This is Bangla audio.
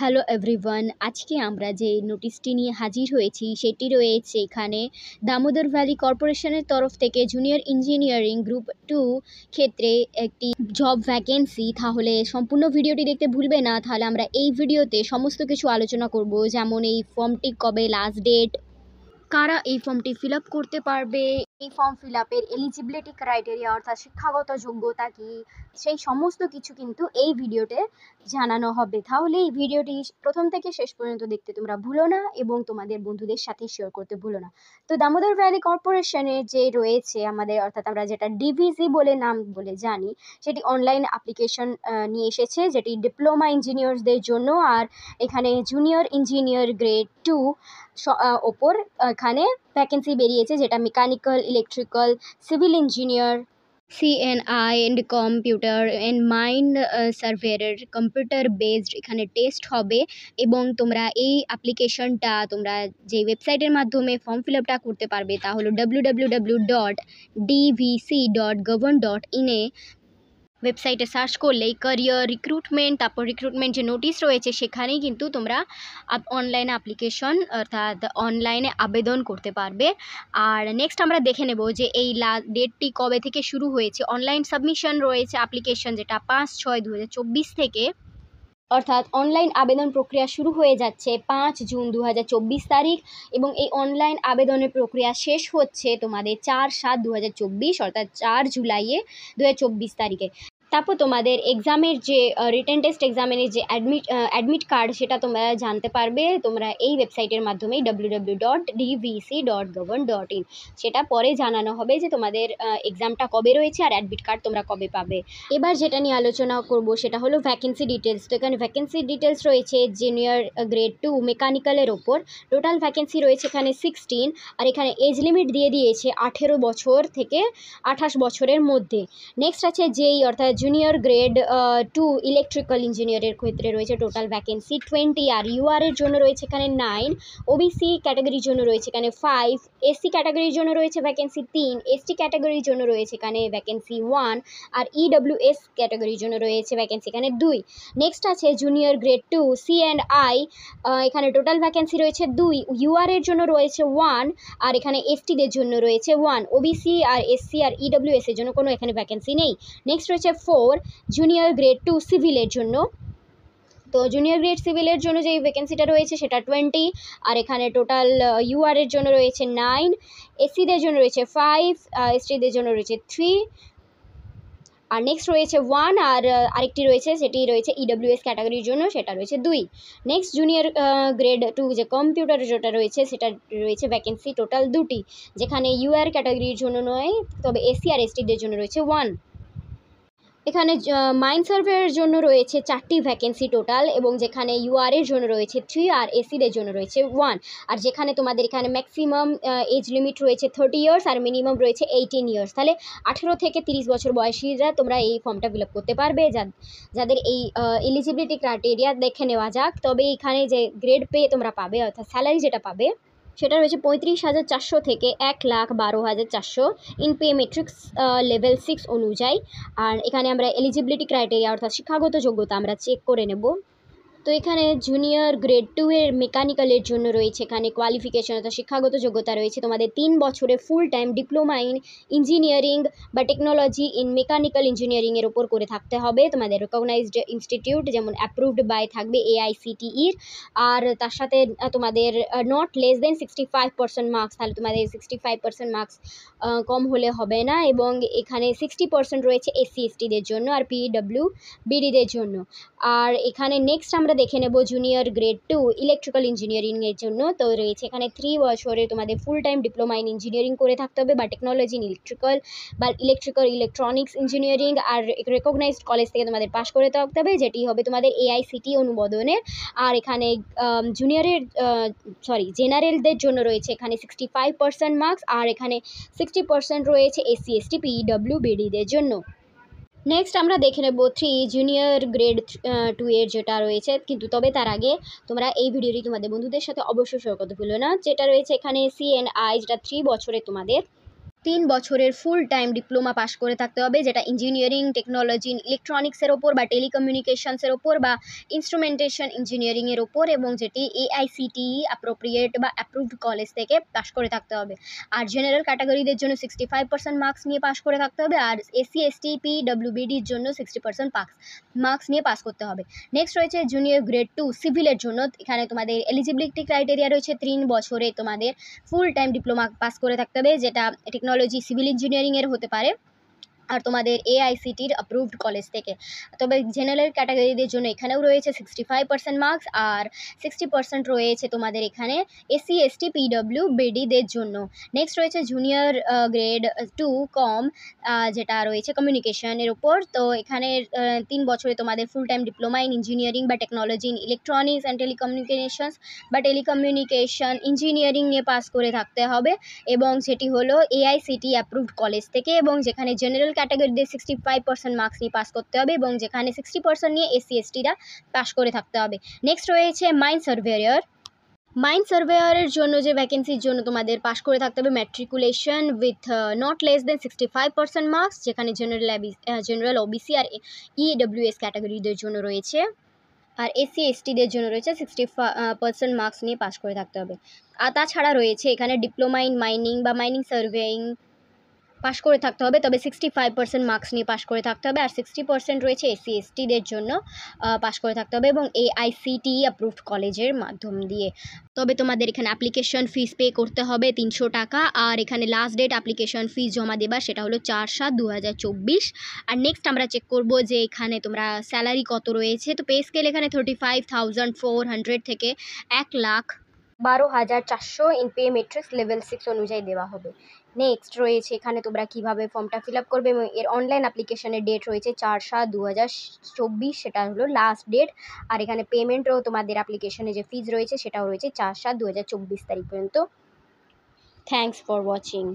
হ্যালো এভরিওয়ান, আজকে আমরা যে নোটিশটি নিয়ে হাজির হয়েছি সেটি রয়েছে এখানে দামোদর ভ্যালি কর্পোরেশনের তরফ থেকে জুনিয়র ইঞ্জিনিয়ারিং গ্রুপ 2 ক্ষেত্রে একটি জব ভ্যাকেন্সি। তাহলে সম্পূর্ণ ভিডিওটি দেখতে ভুলবে না। তাহলে আমরা এই ভিডিওতে সমস্ত কিছু আলোচনা করব, যেমন এই ফর্মটি কবে লাস্ট ডেট, কারা এই ফর্মটি ফিল আপ করতে পারবে, এই ফর্ম ফিল আপের এলিজিবিলিটি ক্রাইটেরিয়া অর্থাৎ শিক্ষাগত যোগ্যতা কি, সেই সমস্ত কিছু কিন্তু এই ভিডিওতে জানানো হবে। তাহলে এই ভিডিওটি প্রথম থেকে শেষ পর্যন্ত দেখতে তোমরা ভুলো না এবং তোমাদের বন্ধুদের সাথে শেয়ার করতে ভুলো না। তো দামোদর ভ্যালি কর্পোরেশনের যে রয়েছে আমাদের, অর্থাৎ আমরা যেটা ডিভিসি বলে নাম বলে জানি, সেটি অনলাইন অ্যাপ্লিকেশন নিয়ে এসেছে, যেটি ডিপ্লোমা ইঞ্জিনিয়ারদের জন্য। আর এখানে জুনিয়র ইঞ্জিনিয়ার গ্রেড 2 ওপর এখানে ভ্যাকেন্সি বেরিয়েছে, যেটা mechanical, electrical, civil engineer, CNI and computer and mind সার্ভেয়ারের কম্পিউটার বেসড এখানে টেস্ট হবে। এবং তোমরা এই অ্যাপ্লিকেশনটা তোমরা যে ওয়েবসাইটের মাধ্যমে ফর্ম ফিল আপটা করতে পারবে তা হলো www.dvc.govern.in এ ওয়েবসাইটে সার্চ করলেই ক্যারিয়ার, রিক্রুটমেন্ট, তারপর রিক্রুটমেন্ট যে নোটিশ রয়েছে সেখানেই কিন্তু তোমরা অনলাইনে অ্যাপ্লিকেশন অর্থাৎ অনলাইনে আবেদন করতে পারবে। আর নেক্সট আমরা দেখে নেব যে এই ডেটটি কবে থেকে শুরু হয়েছে। অনলাইন সাবমিশন রয়েছে অ্যাপ্লিকেশন, যেটা 5/6/2024 থেকে, অর্থাৎ অনলাইন আবেদন প্রক্রিয়া শুরু হয়ে যাচ্ছে 5 জুন 2024 তারিখ, এবং এই অনলাইন আবেদনের প্রক্রিয়া শেষ হচ্ছে তোমাদের 4/7/2024 অর্থাৎ 4 জুলাইয়ে 2024 তারিখে। তারপর তোমাদের এক্সামের যে রিটেন টেস্ট এক্সামের যে অ্যাডমিট কার্ড, সেটা তোমরা জানতে পারবে তোমরা এই ওয়েবসাইটের মাধ্যমেই www.dvc.govern.in। সেটা পরে জানানো হবে যে তোমাদের এক্সামটা কবে রয়েছে আর অ্যাডমিট কার্ড তোমরা কবে পাবে। এবার যেটা নিয়ে আলোচনা করব সেটা হলো ভ্যাকেন্সি ডিটেলস। তো এখানে ভ্যাকেন্সি ডিটেলস রয়েছে জুনিয়র গ্রেড 2 মেকানিক্যালের ওপর। টোটাল ভ্যাকেন্সি রয়েছে এখানে 16, আর এখানে এজ লিমিট দিয়ে দিয়েছে 18 বছর থেকে 28 বছরের মধ্যে। নেক্সট আছে যেই অর্থাৎ জুনিয়র গ্রেড 2 ইলেকট্রিক্যাল ইঞ্জিনিয়ারের ক্ষেত্রে রয়েছে টোটাল ভ্যাকেন্সি 20, আর ইউআর এর জন্য রয়েছে এখানে 9, ওবিসি ক্যাটাগরির জন্য রয়েছে এখানে 5, এসসি ক্যাটাগরির জন্য রয়েছে ভ্যাকেন্সি 3, এসটি ক্যাটাগরির জন্য রয়েছে এখানে ভ্যাকেন্সি 1, আর ইডব্লিউএস ক্যাটাগরির জন্য রয়েছে ভ্যাকেন্সি এখানে 2। নেক্সট আছে junior grade 2 C and I, এখানে টোটাল ভ্যাকেন্সি রয়েছে 2, ইউআর এর জন্য রয়েছে 1, আর এখানে এসটিদের জন্য রয়েছে 1, ওবিসি আর এসসি আর ইডব্লিউএস এর জন্য কোনো এখানে ভ্যাকেন্সি নেই। নেক্সট রয়েছে 4 জুনিয়র গ্রেড 2 সিভিলের জন্য। তো জুনিয়র গ্রেড সিভিলের জন্য যে ভ্যাকেন্সিটা রয়েছে সেটা 20, আর এখানে টোটাল ইউআর এর জন্য রয়েছে 9, এসসিদের জন্য রয়েছে 5, এসটিদের জন্য রয়েছে 3, আর নেক্সট রয়েছে 1, আর আরেকটি রয়েছে সেটি রয়েছে ইডব্লিউএস ক্যাটাগরির জন্য, সেটা রয়েছে 2। নেক্সট জুনিয়র গ্রেড 2 যে কম্পিউটার যেটা রয়েছে সেটা রয়েছে ভ্যাকেন্সি টোটাল 2টি, যেখানে ইউআর ক্যাটাগরির জন্য নয়, তবে এসসি আর এসটিদের জন্য রয়েছে 1। এখানে মাইন্ড সার্ভেয়ারের জন্য রয়েছে 4টি ভ্যাকেন্সি টোটাল, এবং যেখানে ইউআর এর জন্য রয়েছে 3, আর এসিদের জন্য রয়েছে 1। আর যেখানে তোমাদের এখানে ম্যাক্সিমাম এজ লিমিট রয়েছে 30 ইয়ার্স আর মিনিমাম রয়েছে 18 ইয়ার্স। তাহলে 18 থেকে 30 বছর বয়সীরা তোমরা এই ফর্মটা ফিল আপ করতে পারবে, যাদের এই এলিজিবিলিটি ক্রাইটেরিয়া দেখে নেওয়া যাক। তবে এখানে যে গ্রেড পে তোমরা পাবে অর্থাৎ স্যালারি যেটা পাবে সেটা রয়েছে 35,400 থেকে 1,12,400 ইন পে মেট্রিক্স লেভেল 6 অনুযায়ী। আর এখানে আমরা এলিজিবিলিটি ক্রাইটেরিয়া অর্থাৎ শিক্ষাগত যোগ্যতা আমরা চেক করে নেব। তো এখানে জুনিয়র গ্রেড 2 এর মেকানিক্যালের জন্য রয়েছে এখানে কোয়ালিফিকেশন অর্থাৎ শিক্ষাগত যোগ্যতা রয়েছে তোমাদের 3 বছরের ফুল টাইম ডিপ্লোমা ইন ইঞ্জিনিয়ারিং বা টেকনোলজি ইন মেকানিক্যাল ইঞ্জিনিয়ারিংয়ের ওপর করে থাকতে হবে। তোমাদের রেকগনাইজড ইনস্টিটিউট যেমন অ্যাপ্রুভড বাই থাকবে এআইসিটিইর, আর তার সাথে তোমাদের নট লেস দেন 65% মার্কস। তাহলে তোমাদের 65% মার্কস কম হলে হবে না। এবং এখানে 60% রয়েছে এসসি এসটিদের জন্য আর পিডব্লিউ বিডিদের জন্য। আর এখানে নেক্সট আমরা দেখে নেব জুনিয়র গ্রেড 2 ইলেকট্রিক্যাল ইঞ্জিনিয়ারিংয়ের জন্য। তো রয়েছে এখানে 3 বছরে তোমাদের full time diploma in engineering করে থাকতে হবে বা টেকনোলজি ইন ইলেকট্রিক্যাল বা ইলেকট্রনিক্স ইঞ্জিনিয়ারিং, আর রেকগনাইজড কলেজ থেকে তোমাদের পাশ করে থাকতে হবে, যেটি হবে তোমাদের এআইসিটি অনুমোদনের। আর এখানে জেনারেলদের জন্য রয়েছে এখানে 65% মার্কস, আর এখানে 60% রয়েছে এসসি এসটি পিডব্লিউ বিডিদের জন্য। নেক্সট আমরা দেখে নেব 3 জুনিয়র গ্রেড 2 এর যেটা রয়েছে, কিন্তু তবে তার আগে তোমরা এই ভিডিওটি তোমাদের বন্ধুদের সাথে অবশ্যই শেয়ার করতে ভুলো না। যেটা রয়েছে এখানে সিএনআই, যেটা 3 বছরে তোমাদের 3 বছরের ফুল টাইম ডিপ্লোমা পাস করে থাকতে হবে, যেটা ইঞ্জিনিয়ারিং টেকনোলজি ইলেকট্রনিক্সের ওপর বা টেলিকমিউনিকেশনসের ওপর বা ইনস্ট্রুমেন্টেশন ইঞ্জিনিয়ারিংয়ের ওপর, এবং যেটি এআইসিটিই অ্যাপ্রোপ্রিয়েট বা অ্যাপ্রুভড কলেজ থেকে পাস করে থাকতে হবে। আর জেনারেল ক্যাটাগরিদের জন্য 65% মার্কস নিয়ে পাস করে থাকতে হবে, আর এসসি এসটি পিডব্লিউবিডির জন্য 60% মার্কস নিয়ে পাস করতে হবে। নেক্সট রয়েছে জুনিয়র গ্রেড 2 সিভিলের জন্য। এখানে তোমাদের এলিজিবিলিটি ক্রাইটেরিয়া রয়েছে 3 বছরে তোমাদের ফুল টাইম ডিপ্লোমা পাস করে থাকতে হবে, যেটা টেকনোলজি সিভিল ইঞ্জিনিয়ারিংয়ের হতে পারে আর তোমাদের এআইসিটির অ্যাপ্রুভড কলেজ থেকে। তবে জেনারেল ক্যাটাগরিদের জন্য এখানেও রয়েছে 65% মার্কস, আর 60% রয়েছে তোমাদের এখানে এসসি এসটি পিডব্লিউবিডিদের জন্য। নেক্সট রয়েছে জুনিয়র গ্রেড 2 কম, যেটা রয়েছে কমিউনিকেশনের ওপর। তো এখানে 3 বছরে তোমাদের full time diploma in engineering বা technology in electronics and telecommunications বা টেলিকমিউনিকেশন ইঞ্জিনিয়ারিং নিয়ে পাস করে থাকতে হবে, এবং সেটি হলো এআইসিটি অ্যাপ্রুভড কলেজ থেকে, এবং যেখানে জেনারেল ক্যাটাগরিতে 65% মার্কস নিয়ে পাস করতে হবে, এবং যেখানে 60% নিয়ে এসসি এসটিরা পাস করে থাকতে হবে। নেক্সট রয়েছে মাইন সার্ভেয়ার। মাইন সার্ভেয়ারের জন্য যে ভ্যাকেন্সির জন্য তোমাদের পাস করে থাকতে হবে matriculation with not less than 65% marks, যেখানে জেনারেল ওবিসি আর ইডব্লিউএস ক্যাটাগরিদের জন্য রয়েছে, আর এসসি এসটিদের জন্য রয়েছে 60% মার্কস নিয়ে পাস করে থাকতে হবে। আর তাছাড়া রয়েছে এখানে ডিপ্লোমা ইন মাইনিং বা মাইনিং সার্ভেইং পাস করে থাকতে হবে, তবে 65% মার্কস নিয়ে পাস করে থাকতে হবে, আর 60% রয়েছে এসসি এসটিদের জন্য পাস করে থাকতে হবে, এবং এআইসিটি অ্যাপ্রুভড কলেজের মাধ্যম দিয়ে। তবে তোমাদের এখানে অ্যাপ্লিকেশন ফিস পে করতে হবে 300 টাকা, আর এখানে লাস্ট ডেট অ্যাপ্লিকেশন ফিস জমা দেবার সেটা হলো 4/7/2024। আর নেক্সট আমরা চেক করব যে এখানে তোমরা স্যালারি কত রয়েছে। তো পে স্কেল এখানে 35,400 থেকে 1,12,400 ইন পে মেট্রিক্স লেভেল 6 অনুযায়ী দেওয়া হবে। নেক্সট রয়েছে এখানে তোমরা কিভাবে ফর্মটা ফিল আপ করবে, এবং এর অনলাইন অ্যাপ্লিকেশনের ডেট রয়েছে 4/7/2024, সেটা হলো লাস্ট ডেট। আর এখানে পেমেন্টও তোমাদের অ্যাপ্লিকেশনে যে ফিজ রয়েছে সেটাও রয়েছে 4/7/2024 তারিখ পর্যন্ত। Thanks for watching.